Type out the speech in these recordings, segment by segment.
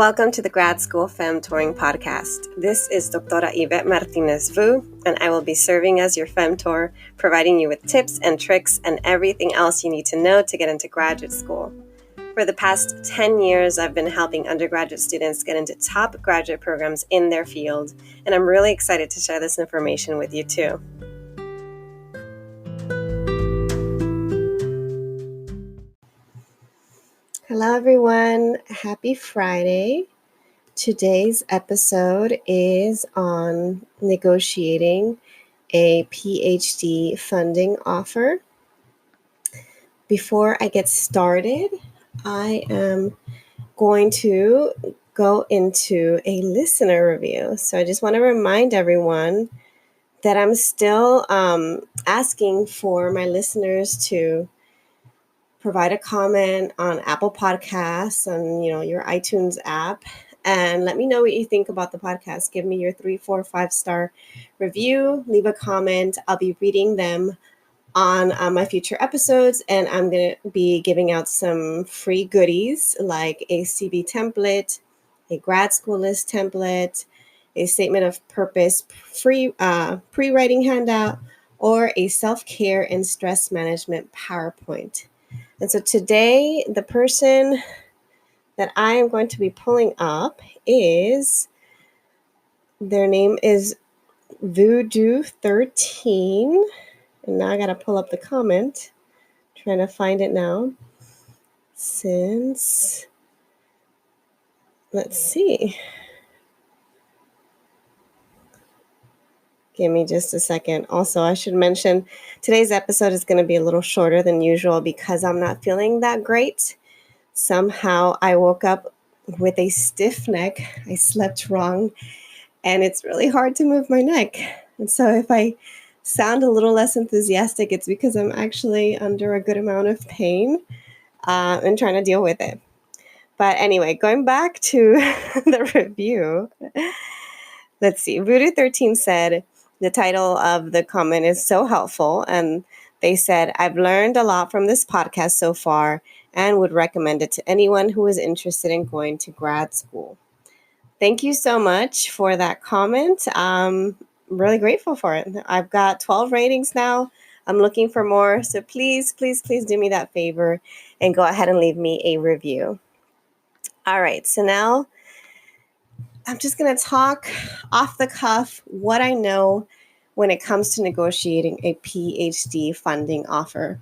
Welcome to the Grad School Femtoring Podcast. This is Doctora Yvette Martinez Vu, and I will be serving as your femtor, providing you with tips and tricks and everything else you need to know to get into graduate school. For the past 10 years, I've been helping undergraduate students get into top graduate programs in their field, and I'm really excited to share this information with you too. Hello everyone, happy Friday. Today's episode is on negotiating a PhD funding offer. Before I get started, I am going to go into a listener review. So I just want to remind everyone that I'm still asking for my listeners to provide a comment on Apple Podcasts, on your iTunes app, and let me know what you think about the podcast. Give me your 3, 4, 5-star review. Leave a comment. I'll be reading them on my future episodes, and I'm going to be giving out some free goodies like a CV template, a grad school list template, a statement of purpose free pre-writing handout, or a self-care and stress management PowerPoint. And so today, the person that I am going to be pulling up their name is Voodoo13. And now I got to pull up the comment. Trying to find it now. Let's see. Give me just a second. Also, I should mention today's episode is going to be a little shorter than usual because I'm not feeling that great. Somehow I woke up with a stiff neck. I slept wrong, and it's really hard to move my neck. And so if I sound a little less enthusiastic, it's because I'm actually under a good amount of pain and trying to deal with it. But anyway, going back to the review, let's see. Voodoo13 said, the title of the comment is so helpful, and they said, I've learned a lot from this podcast so far and would recommend it to anyone who is interested in going to grad school. Thank you so much for that comment. I'm really grateful for it. I've got 12 ratings now. I'm looking for more. So please, please, please do me that favor and go ahead and leave me a review. All right. So now I'm just going to talk off the cuff what I know when it comes to negotiating a PhD funding offer.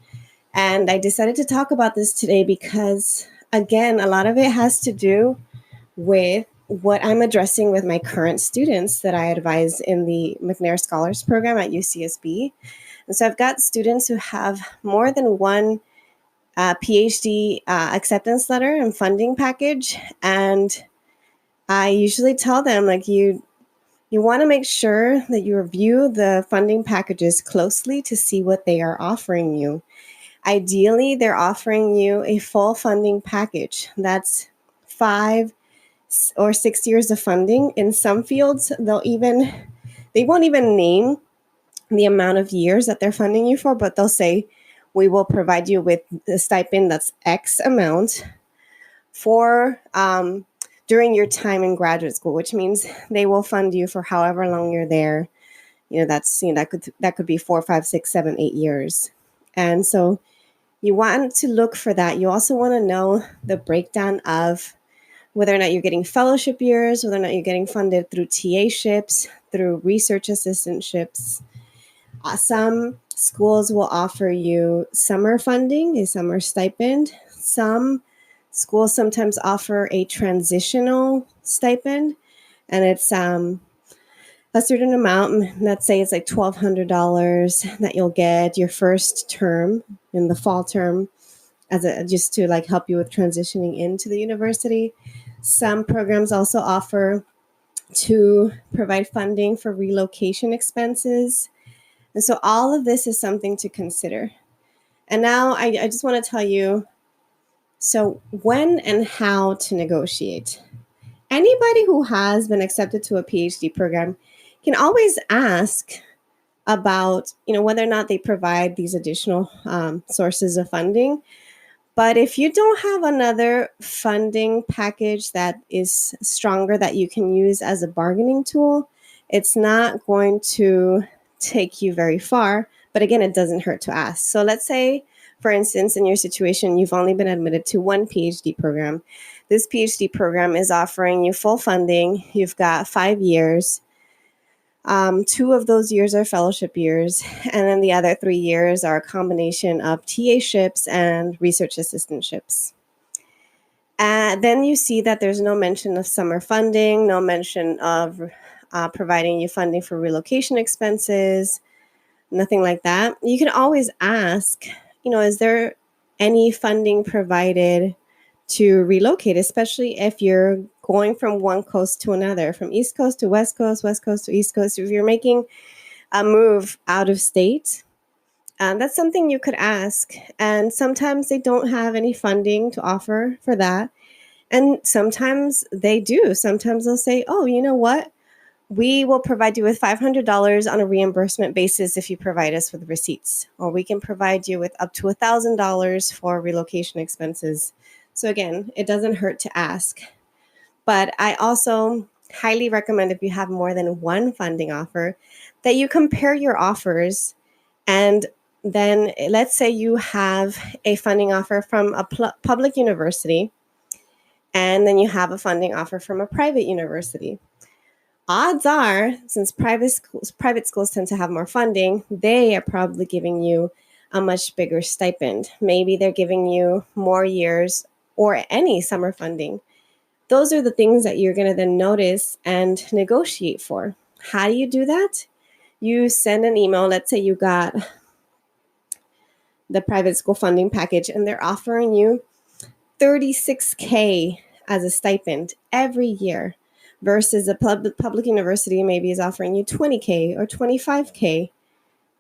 And I decided to talk about this today because, again, a lot of it has to do with what I'm addressing with my current students that I advise in the McNair Scholars Program at UCSB. And so I've got students who have more than one PhD acceptance letter and funding package. And I usually tell them, you want to make sure that you review the funding packages closely to see what they are offering you. Ideally, they're offering you a full funding package. That's 5 or 6 years of funding. In some fields, they won't even name the amount of years that they're funding you for, but they'll say, we will provide you with a stipend that's X amount for during your time in graduate school, which means they will fund you for however long you're there. That could be 4, 5, 6, 7, 8 years. And so you want to look for that. You also want to know the breakdown of whether or not you're getting fellowship years, whether or not you're getting funded through TA-ships, through research assistantships. Some schools will offer you summer funding, a summer stipend. Some schools sometimes offer a transitional stipend, and it's a certain amount. Let's say it's like $1,200 that you'll get your first term in the fall term just to help you with transitioning into the university. Some programs also offer to provide funding for relocation expenses. And so all of this is something to consider. And now I just want to tell you, so when and how to negotiate. Anybody who has been accepted to a PhD program can always ask about, whether or not they provide these additional sources of funding. But if you don't have another funding package that is stronger that you can use as a bargaining tool, it's not going to take you very far. But again, it doesn't hurt to ask. So let's say, for instance, in your situation, you've only been admitted to one PhD program. This PhD program is offering you full funding. You've got 5 years. 2 of those years are fellowship years, and then the other 3 years are a combination of TA-ships and research assistantships. And then you see that there's no mention of summer funding, no mention of providing you funding for relocation expenses, nothing like that. You can always ask, is there any funding provided to relocate, especially if you're going from one coast to another, from East Coast to West Coast, West Coast to East Coast. If you're making a move out of state, that's something you could ask. And sometimes they don't have any funding to offer for that. And sometimes they do. Sometimes they'll say, oh, you know what? We will provide you with $500 on a reimbursement basis if you provide us with receipts, or we can provide you with up to $1,000 for relocation expenses. So again, it doesn't hurt to ask. But I also highly recommend, if you have more than one funding offer, that you compare your offers. And then let's say you have a funding offer from a public university, and then you have a funding offer from a private university. Odds are, since private schools tend to have more funding, they are probably giving you a much bigger stipend. Maybe they're giving you more years or any summer funding. Those are the things that you're going to then notice and negotiate for. How do you do that? You send an email. Let's say you got the private school funding package and they're offering you $36K as a stipend every year, versus a public university maybe is offering you $20K or $25K.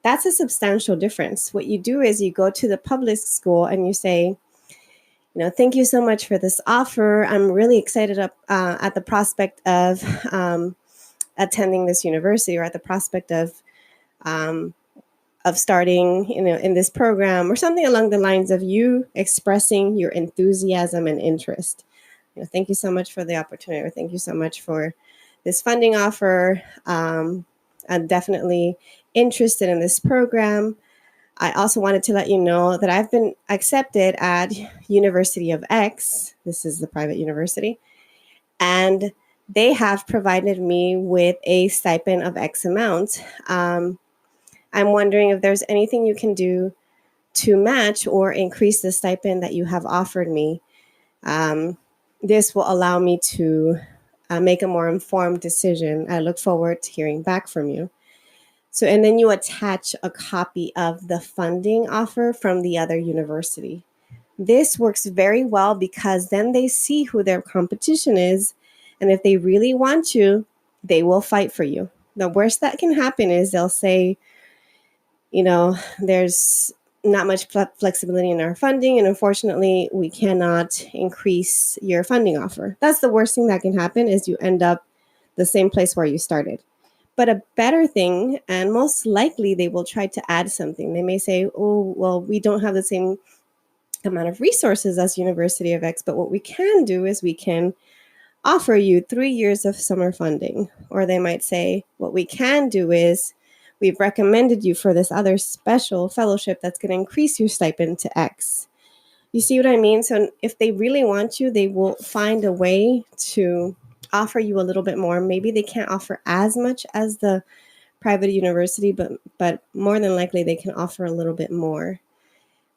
That's a substantial difference. What you do is you go to the public school and you say, thank you so much for this offer. I'm really excited at the prospect of attending this university, or at the prospect of starting, in this program, or something along the lines of you expressing your enthusiasm and interest. Thank you so much for the opportunity, or thank you so much for this funding offer. I'm definitely interested in this program. I also wanted to let you know that I've been accepted at University of X. This is the private university. And they have provided me with a stipend of X amount. I'm wondering if there's anything you can do to match or increase the stipend that you have offered me. This will allow me to make a more informed decision. I look forward to hearing back from you. So, and then you attach a copy of the funding offer from the other university. This works very well because then they see who their competition is. And if they really want you, they will fight for you. The worst that can happen is they'll say, there's not much flexibility in our funding, and unfortunately, we cannot increase your funding offer. That's the worst thing that can happen, is you end up the same place where you started. But a better thing, and most likely they will try to add something. They may say, oh, well, we don't have the same amount of resources as University of X, but what we can do is we can offer you 3 years of summer funding. Or they might say, what we can do is we've recommended you for this other special fellowship that's going to increase your stipend to X. You see what I mean? So if they really want you, they will find a way to offer you a little bit more. Maybe they can't offer as much as the private university, but more than likely they can offer a little bit more.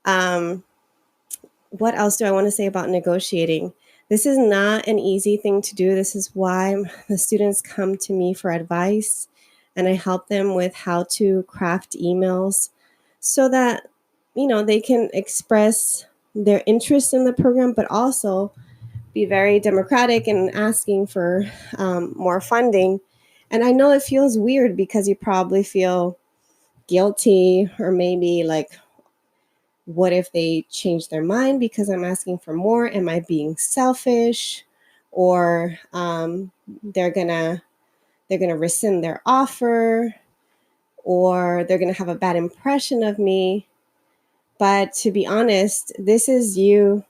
What else do I want to say about negotiating? This is not an easy thing to do. This is why the students come to me for advice, and I help them with how to craft emails so that, they can express their interest in the program, but also be very democratic in asking for more funding. And I know it feels weird because you probably feel guilty, or maybe like, what if they change their mind because I'm asking for more? Am I being selfish? Or they're gonna rescind their offer, or they're gonna have a bad impression of me. But to be honest, this is you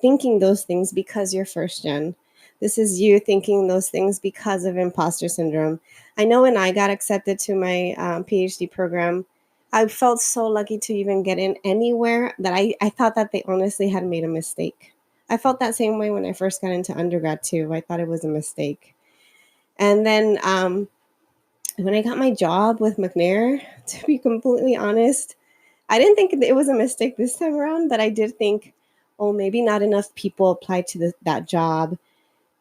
thinking those things because you're first gen. This is you thinking those things because of imposter syndrome. I know when I got accepted to my PhD program, I felt so lucky to even get in anywhere that I thought that they honestly had made a mistake. I felt that same way when I first got into undergrad too. I thought it was a mistake. And then when I got my job with McNair, to be completely honest, I didn't think it was a mistake this time around, but I did think, oh, maybe not enough people applied to that job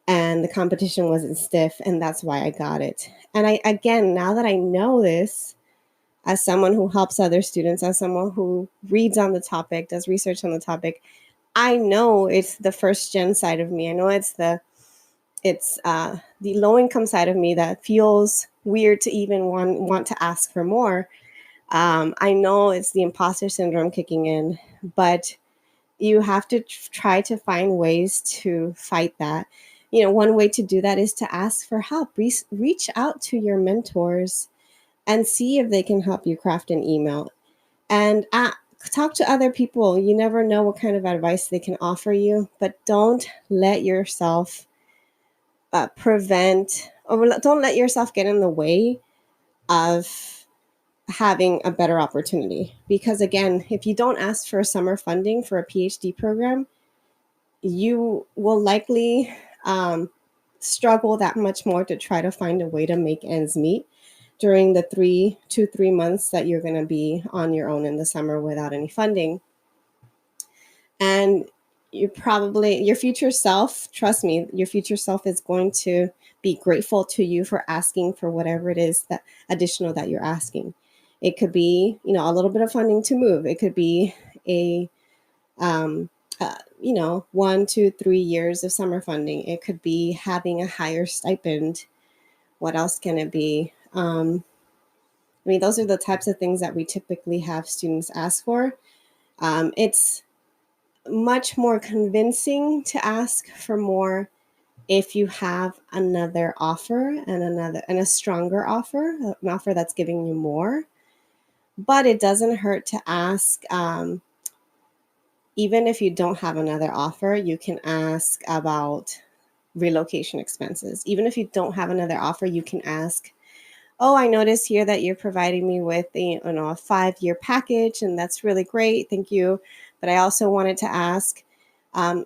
and the competition wasn't stiff, and that's why I got it. And again, now that I know this, as someone who helps other students, as someone who reads on the topic, does research on the topic, I know it's the first gen side of me. I know it's the low income side of me that feels weird to even want to ask for more. I know it's the imposter syndrome kicking in, but you have to try to find ways to fight that. One way to do that is to ask for help. Reach out to your mentors and see if they can help you craft an email. And talk to other people. You never know what kind of advice they can offer you, but don't let yourself prevent or don't let yourself get in the way of having a better opportunity. Because again, if you don't ask for summer funding for a PhD program, you will likely struggle that much more to try to find a way to make ends meet during the 3 months that you're going to be on your own in the summer without any funding. And your future self, trust me, your future self is going to be grateful to you for asking for whatever it is that additional that you're asking. It could be, a little bit of funding to move. It could be a, 1, 2, 3 years of summer funding. It could be having a higher stipend. What else can it be? Those are the types of things that we typically have students ask for. It's much more convincing to ask for more if you have another offer and a stronger offer, an offer that's giving you more. But it doesn't hurt to ask. Even if you don't have another offer, you can ask about relocation expenses. Even if you don't have another offer, you can ask, oh, I notice here that you're providing me with a 5-year package, and that's really great. Thank you. But I also wanted to ask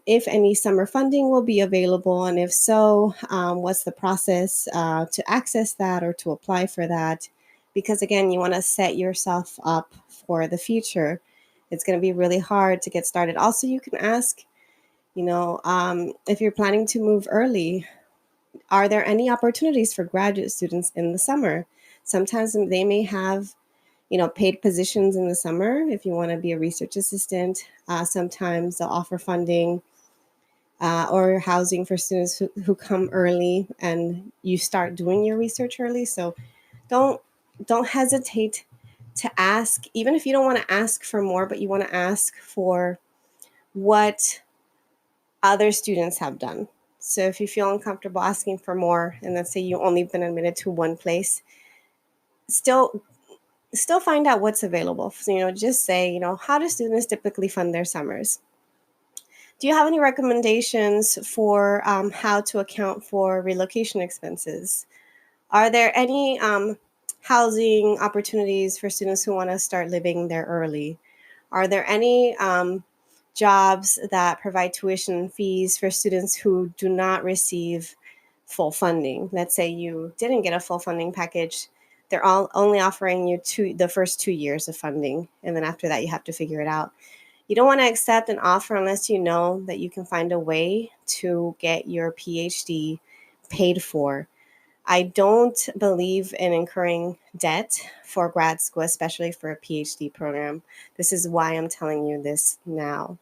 if any summer funding will be available, and if so, what's the process to access that or to apply for that? Because again, you want to set yourself up for the future. It's going to be really hard to get started. Also, you can ask, if you're planning to move early, are there any opportunities for graduate students in the summer? Sometimes they may have, paid positions in the summer if you want to be a research assistant. Sometimes they'll offer funding or housing for students who come early and you start doing your research early. So don't don't hesitate to ask, even if you don't want to ask for more, but you want to ask for what other students have done. So if you feel uncomfortable asking for more, and let's say you've only been admitted to one place, still find out what's available. So, just say, how do students typically fund their summers? Do you have any recommendations for how to account for relocation expenses? Are there any housing opportunities for students who want to start living there early? Are there any jobs that provide tuition fees for students who do not receive full funding? Let's say you didn't get a full funding package. They're all only offering you the first 2 years of funding. And then after that, you have to figure it out. You don't want to accept an offer unless you know that you can find a way to get your PhD paid for. I don't believe in incurring debt for grad school, especially for a PhD program. This is why I'm telling you this now.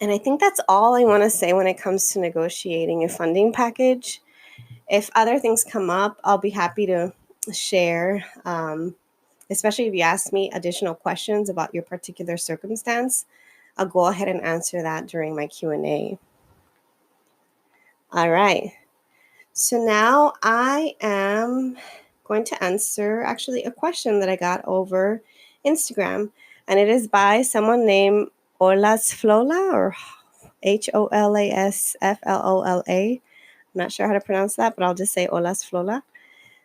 And I think that's all I want to say when it comes to negotiating a funding package. If other things come up, I'll be happy to share, especially if you ask me additional questions about your particular circumstance. I'll go ahead and answer that during my Q&A. All right. So now I am going to answer actually a question that I got over Instagram. and it is by someone named Olasflola, or Holasflola. I'm not sure how to pronounce that, but I'll just say Olasflola.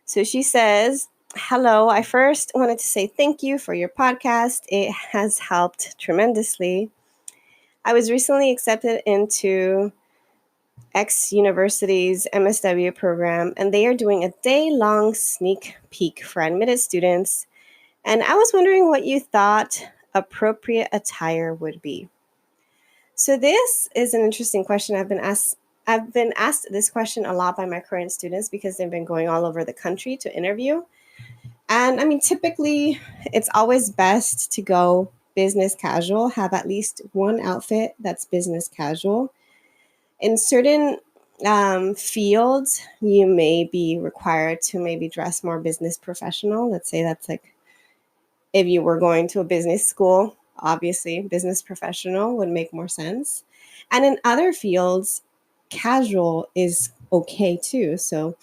So she says, "Hello, I first wanted to say thank you for your podcast. It has helped tremendously. I was recently accepted into X University's MSW program, and they are doing a day-long sneak peek for admitted students. And I was wondering what you thought appropriate attire would be." So this is an interesting question. I've been asked this question a lot by my current students because they've been going all over the country to interview. And I mean, typically, it's always best to go business casual, have at least one outfit that's business casual. In certain fields, you may be required to maybe dress more business professional. Let's say that's like if you were going to a business school, obviously, business professional would make more sense. And in other fields, casual is okay too. So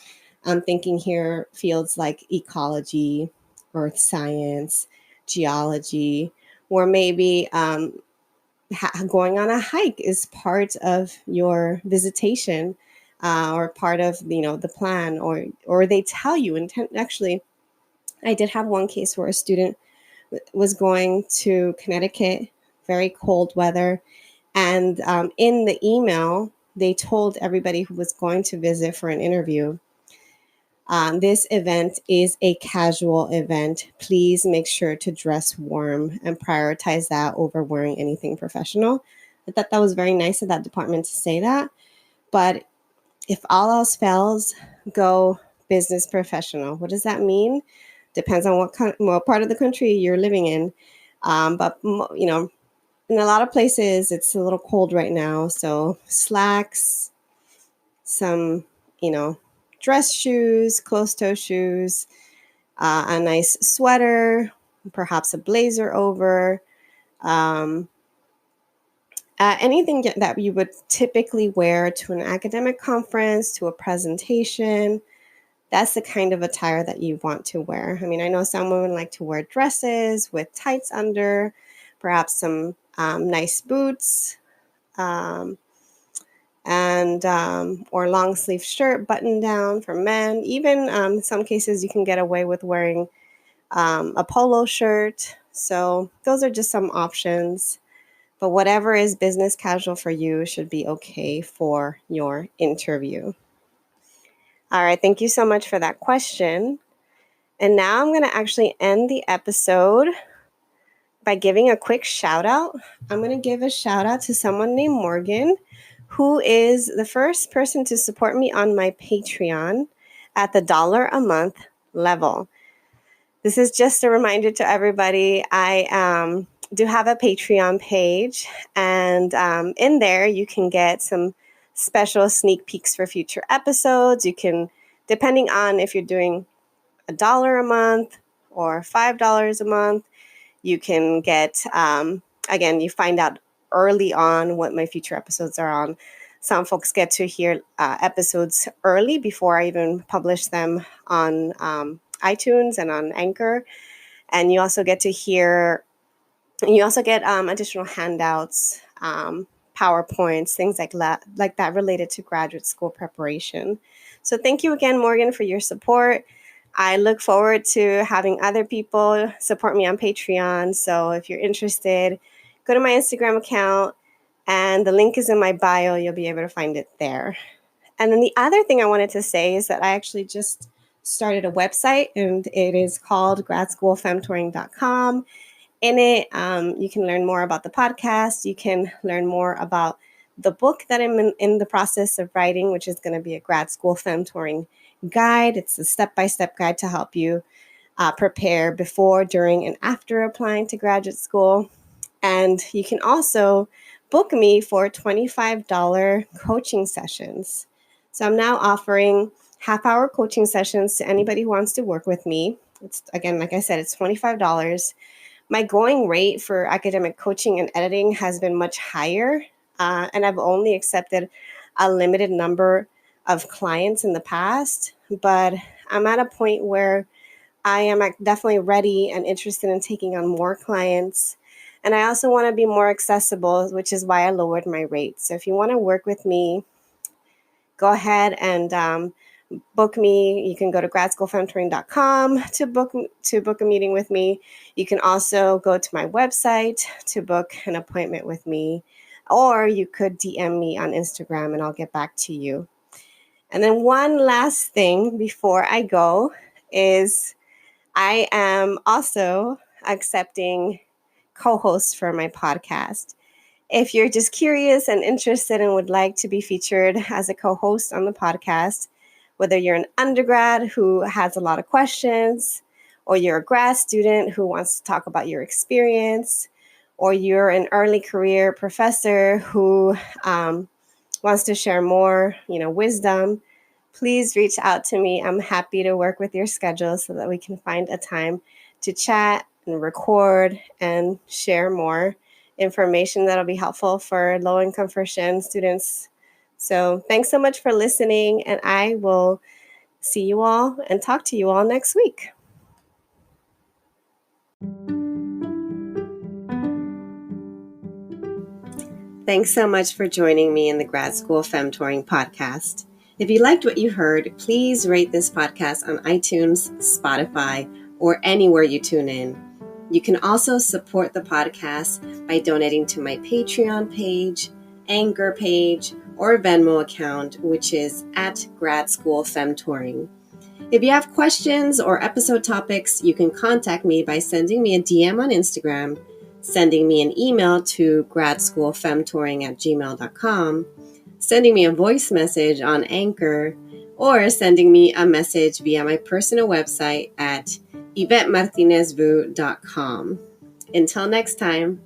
I'm thinking here fields like ecology, earth science, geology, or maybe going on a hike is part of your visitation, or part of the plan, or they tell you. And actually, I did have one case where a student was going to Connecticut, very cold weather, and in the email they told everybody who was going to visit for an interview, this event is a casual event. Please make sure to dress warm and prioritize that over wearing anything professional. I thought that was very nice of that department to say that. But if all else fails, go business professional. What does that mean? Depends on what part of the country you're living in. But in a lot of places, it's a little cold right now. So slacks, some, dress shoes, closed-toe shoes, a nice sweater, perhaps a blazer over, um, anything that you would typically wear to an academic conference, to a presentation. That's the kind of attire that you want to wear. I mean, I know some women like to wear dresses with tights under, perhaps some nice boots, and or long sleeve shirt, button down for men. Even in some cases, you can get away with wearing a polo shirt. So those are just some options. But whatever is business casual for you should be okay for your interview. All right, thank you so much for that question. And now I'm going to actually end the episode by giving a quick shout out. I'm going to give a shout out to someone named Morgan, who is the first person to support me on my Patreon at the $1 a month level. This is just a reminder to everybody. I do have a Patreon page, and in there you can get some special sneak peeks for future episodes. You can, depending on if you're doing $1 a month or $5 a month, you can get, again, you find out early on what my future episodes are on. Some folks get to hear episodes early before I even publish them on iTunes and on Anchor. And you also get additional handouts, PowerPoints, things like that related to graduate school preparation. So thank you again, Morgan, for your support. I look forward to having other people support me on Patreon. So if you're interested, go to my Instagram account, and the link is in my bio. You'll be able to find it there. And then the other thing I wanted to say is that I actually just started a website, and it is called gradschoolfemtoring.com. In it, you can learn more about the podcast. You can learn more about the book that I'm in the process of writing, which is going to be a grad school femtoring guide. It's a step-by-step guide to help you prepare before, during, and after applying to graduate school. And you can also book me for $25 coaching sessions. So I'm now offering half-hour coaching sessions to anybody who wants to work with me. It's, again, like I said, it's $25. My going rate for academic coaching and editing has been much higher, and I've only accepted a limited number of clients in the past, but I'm at a point where I am definitely ready and interested in taking on more clients. And I also want to be more accessible, which is why I lowered my rates. So if you want to work with me, go ahead and book me. You can go to gradschoolfemtoring.com to book a meeting with me. You can also go to my website to book an appointment with me, or you could DM me on Instagram and I'll get back to you. And then one last thing before I go is I am also accepting co-hosts for my podcast. If you're just curious and interested and would like to be featured as a co-host on the podcast, whether you're an undergrad who has a lot of questions, or you're a grad student who wants to talk about your experience, or you're an early career professor who wants to share more, wisdom, please reach out to me. I'm happy to work with your schedule so that we can find a time to chat and record and share more information that'll be helpful for low-income first-gen students. So thanks so much for listening, and I will see you all and talk to you all next week. Thanks so much for joining me in the Grad School Femtoring Podcast. If you liked what you heard, please rate this podcast on iTunes, Spotify, or anywhere you tune in. You can also support the podcast by donating to my Patreon page, Anchor page, or Venmo account, which is at Grad School Femtoring. If you have questions or episode topics, you can contact me by sending me a DM on Instagram, sending me an email to gradschoolfemtoring@gmail.com, sending me a voice message on Anchor, or sending me a message via my personal website at YvetteMartinezvu.com. Until next time.